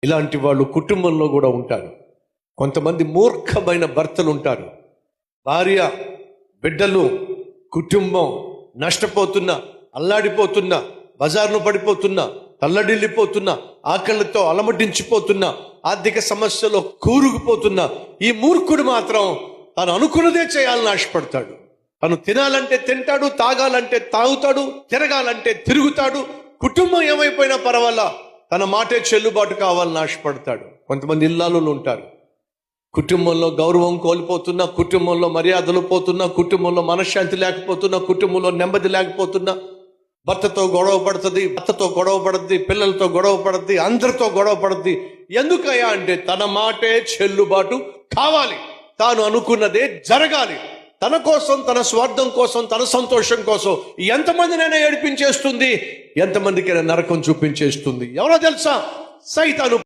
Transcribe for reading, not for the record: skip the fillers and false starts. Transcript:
ఇలాంటి వాళ్ళు కుటుంబంలో కూడా ఉంటారు. కొంతమంది మూర్ఖమైన భర్తలు ఉంటారు. భార్య, బిడ్డలు, కుటుంబం నష్టపోతున్నా, అల్లాడిపోతున్నా, బజార్ను పడిపోతున్నా, తల్లడిల్లిపోతున్నా, ఆకలితో అలమటించిపోతున్నా, ఆర్థిక సమస్యలో కూరుకుపోతున్నా, ఈ మూర్ఖుడు మాత్రం తను అనుకున్నదే చేయాలని ఆశపడతాడు. తను తినాలంటే తింటాడు, తాగాలంటే తాగుతాడు, తిరగాలంటే తిరుగుతాడు. కుటుంబం ఏమైపోయినా పర్వాలా, తన మాటే చెల్లుబాటు కావాలని ఆశపడతాడు. కొంతమంది ఇల్లాలు ఉంటారు. కుటుంబంలో గౌరవం కోల్పోతున్నా, కుటుంబంలో మర్యాదలు పోతున్నా, కుటుంబంలో మనశ్శాంతి లేకపోతున్నా, కుటుంబంలో నెమ్మది లేకపోతున్నా, భర్తతో గొడవ పడుతుంది, భర్తతో గొడవ పడుద్ది, పిల్లలతో గొడవ పడుద్ది, అందరితో గొడవ పడుద్ది. ఎందుకయ్యా అంటే తన మాటే చెల్లుబాటు కావాలి, తాను అనుకున్నదే జరగాలి. తన కోసం, తన స్వార్థం కోసం, తన సంతోషం కోసం ఎంతమందినైనా ఏడిపించేస్తుంది, ఎంతమందికైనా నరకం చూపించేస్తుంది. ఎవరో తెలుసా? సైతాను.